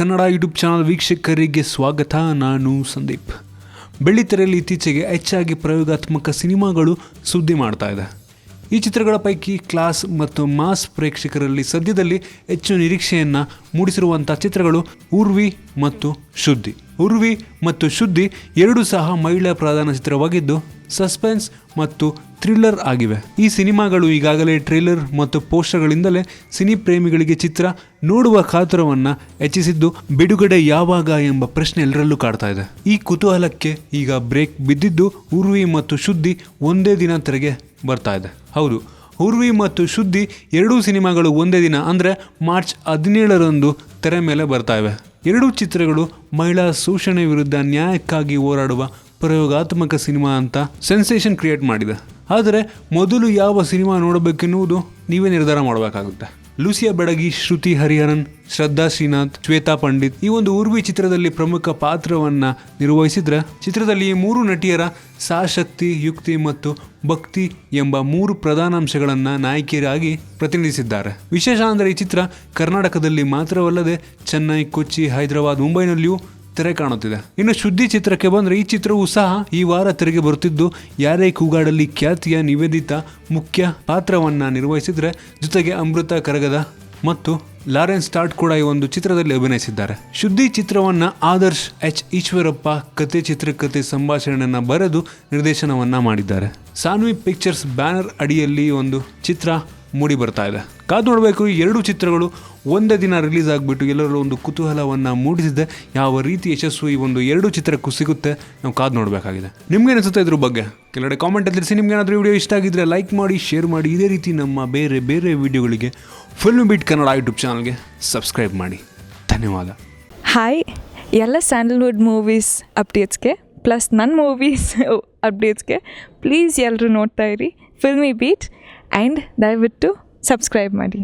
Kannada YouTube channel ವೀಕ್ಷಕರಿಗೆ ಸ್ವಾಗತ. ನಾನು ಸಂದೀಪ್. ಬೆಳ್ಳಿತೆರೆಯಲ್ಲಿ ಇತ್ತೀಚೆಗೆ ಹೆಚ್ಚಾಗಿ ಪ್ರಯೋಗಾತ್ಮಕ ಸಿನಿಮಾಗಳು ಸುದ್ದಿ ಮಾಡ್ತಾ ಇದೆ. ಈ ಚಿತ್ರಗಳ ಪೈಕಿ ಕ್ಲಾಸ್ ಮತ್ತು ಮಾಸ್ ಪ್ರೇಕ್ಷಕರಲ್ಲಿ ಸದ್ಯದಲ್ಲಿ ಹೆಚ್ಚು ನಿರೀಕ್ಷೆಯನ್ನು ಮೂಡಿಸಿರುವಂಥ ಚಿತ್ರಗಳು ಉರ್ವಿ ಮತ್ತು ಶುದ್ಧಿ. ಉರ್ವಿ ಮತ್ತು ಶುದ್ಧಿ ಎರಡೂ ಸಹ ಮಹಿಳಾ ಪ್ರಧಾನ ಚಿತ್ರವಾಗಿದ್ದು ಸಸ್ಪೆನ್ಸ್ ಮತ್ತು ಥ್ರಿಲ್ಲರ್ ಆಗಿವೆ. ಈ ಸಿನಿಮಾಗಳು ಈಗಾಗಲೇ ಟ್ರೇಲರ್ ಮತ್ತು ಪೋಸ್ಟರ್ಗಳಿಂದಲೇ ಸಿನಿ ಪ್ರೇಮಿಗಳಿಗೆ ಚಿತ್ರ ನೋಡುವ ಕಾತುರವನ್ನು ಹೆಚ್ಚಿಸಿದ್ದು, ಬಿಡುಗಡೆ ಯಾವಾಗ ಎಂಬ ಪ್ರಶ್ನೆ ಎಲ್ಲರಲ್ಲೂ ಕಾಡ್ತಾ ಇದೆ. ಈ ಕುತೂಹಲಕ್ಕೆ ಈಗ ಬ್ರೇಕ್ ಬಿದ್ದಿದ್ದು ಉರ್ವಿ ಮತ್ತು ಶುದ್ಧಿ ಒಂದೇ ದಿನ ತೆರೆಗೆ ಬರ್ತಾ ಇದೆ. ಹೌದು, ಉರ್ವಿ ಮತ್ತು ಶುದ್ಧಿ ಎರಡೂ ಸಿನಿಮಾಗಳು ಒಂದೇ ದಿನ ಅಂದರೆ ಮಾರ್ಚ್ 17ರಂದು ತೆರೆ ಮೇಲೆ ಬರ್ತಾ ಇವೆ. ಎರಡೂ ಚಿತ್ರಗಳು ಮಹಿಳಾ ಶೋಷಣೆ ವಿರುದ್ಧ ನ್ಯಾಯಕ್ಕಾಗಿ ಹೋರಾಡುವ ಪ್ರಯೋಗಾತ್ಮಕ ಸಿನಿಮಾ ಅಂತ ಸೆನ್ಸೇಷನ್ ಕ್ರಿಯೇಟ್ ಮಾಡಿದೆ. ಆದರೆ ಮೊದಲು ಯಾವ ಸಿನಿಮಾ ನೋಡಬೇಕೆನ್ನುವುದು ನೀವೇ ನಿರ್ಧಾರ ಮಾಡಬೇಕಾಗುತ್ತೆ. ಲೂಸಿಯಾ ಬೆಡಗಿ, ಶ್ರುತಿ ಹರಿಹರನ್, ಶ್ರದ್ಧಾ ಶ್ರೀನಾಥ್, ಶ್ವೇತಾ ಪಂಡಿತ್ ಈ ಒಂದು ಉರ್ವಿ ಚಿತ್ರದಲ್ಲಿ ಪ್ರಮುಖ ಪಾತ್ರವನ್ನು ನಿರ್ವಹಿಸಿದ್ರೆ, ಚಿತ್ರದಲ್ಲಿ ಈ ಮೂರು ನಟಿಯರ ಸಾಶಕ್ತಿ, ಯುಕ್ತಿ ಮತ್ತು ಭಕ್ತಿ ಎಂಬ ಮೂರು ಪ್ರಧಾನಾಂಶಗಳನ್ನು ನಾಯಕಿಯರಾಗಿ ಪ್ರತಿನಿಧಿಸಿದ್ದಾರೆ. ವಿಶೇಷ ಅಂದರೆ ಈ ಚಿತ್ರ ಕರ್ನಾಟಕದಲ್ಲಿ ಮಾತ್ರವಲ್ಲದೆ ಚೆನ್ನೈ, ಕೊಚ್ಚಿ, ಹೈದರಾಬಾದ್, ಮುಂಬೈನಲ್ಲಿಯೂ ತೆರೆ ಕಾಣುತ್ತಿದೆ. ಇನ್ನು ಶುದ್ಧಿ ಚಿತ್ರಕ್ಕೆ ಬಂದರೆ, ಈ ಚಿತ್ರವೂ ಸಹ ಈ ವಾರ ತೆರೆಗೆ ಬರುತ್ತಿದ್ದು, ಯಾರೇ ಕೂಗಾಡಲ್ಲಿ ಖ್ಯಾತಿಯ ನಿವೇದಿತಾ ಮುಖ್ಯ ಪಾತ್ರವನ್ನು ನಿರ್ವಹಿಸಿದರೆ, ಜೊತೆಗೆ ಅಮೃತ ಕರಗದ ಮತ್ತು ಲಾರೆನ್ಸ್ ಸ್ಟಾರ್ಟ್ ಕೂಡ ಈ ಒಂದು ಚಿತ್ರದಲ್ಲಿ ಅಭಿನಯಿಸಿದ್ದಾರೆ. ಶುದ್ಧಿ ಚಿತ್ರವನ್ನು ಆದರ್ಶ್ ಎಚ್ ಈಶ್ವರಪ್ಪ ಕತೆ, ಚಿತ್ರಕಥೆ, ಸಂಭಾಷಣೆಯನ್ನು ಬರೆದು ನಿರ್ದೇಶನವನ್ನ ಮಾಡಿದ್ದಾರೆ. ಸಾನ್ವಿ ಪಿಕ್ಚರ್ಸ್ ಬ್ಯಾನರ್ ಅಡಿಯಲ್ಲಿ ಒಂದು ಚಿತ್ರ ಮೂಡಿ ಬರ್ತಾ ಇದೆ. ಕಾದು ನೋಡಬೇಕು. ಈ ಎರಡು ಚಿತ್ರಗಳು ಒಂದೇ ದಿನ ರಿಲೀಸ್ ಆಗಿಬಿಟ್ಟು ಎಲ್ಲರೂ ಒಂದು ಕುತೂಹಲವನ್ನು ಮೂಡಿಸಿದೆ. ಯಾವ ರೀತಿ ಯಶಸ್ಸು ಈ ಒಂದು ಎರಡು ಚಿತ್ರಕ್ಕೂ ಸಿಗುತ್ತೆ, ನಾವು ಕಾದು ನೋಡಬೇಕಾಗಿದೆ. ನಿಮ್ಗೆ ಅನಿಸುತ್ತೆ ಇದ್ರ ಬಗ್ಗೆ ಕೆಲವೆಡೆ ಕಾಮೆಂಟ್ ತಿಳಿಸಿ. ನಿಮ್ಗೆ ಏನಾದರೂ ವಿಡಿಯೋ ಇಷ್ಟ ಆಗಿದ್ರೆ ಲೈಕ್ ಮಾಡಿ, ಶೇರ್ ಮಾಡಿ. ಇದೇ ರೀತಿ ನಮ್ಮ ಬೇರೆ ಬೇರೆ ವಿಡಿಯೋಗಳಿಗೆ ಫಿಲ್ಮ್ ಬೀಟ್ ಕನ್ನಡ ಯೂಟ್ಯೂಬ್ ಚಾನಲ್ಗೆ ಸಬ್ಸ್ಕ್ರೈಬ್ ಮಾಡಿ. ಧನ್ಯವಾದ. ಹಾಯ್, ಎಲ್ಲ ಸ್ಯಾಂಡಲ್ವುಡ್ ಮೂವೀಸ್ ಅಪ್ಡೇಟ್ಸ್ಗೆ ಪ್ಲಸ್ ನನ್ನ ಮೂವೀಸ್ ಅಪ್ಡೇಟ್ಸ್ಗೆ ಪ್ಲೀಸ್ ಎಲ್ಲರೂ ನೋಡ್ತಾ ಇರಿ ಫಿಲ್ಮಿ ಬೀಟ್ ಆ್ಯಂಡ್ ದಯವಿಟ್ಟು ಸಬ್ಸ್ಕ್ರೈಬ್ ಮಾಡಿ.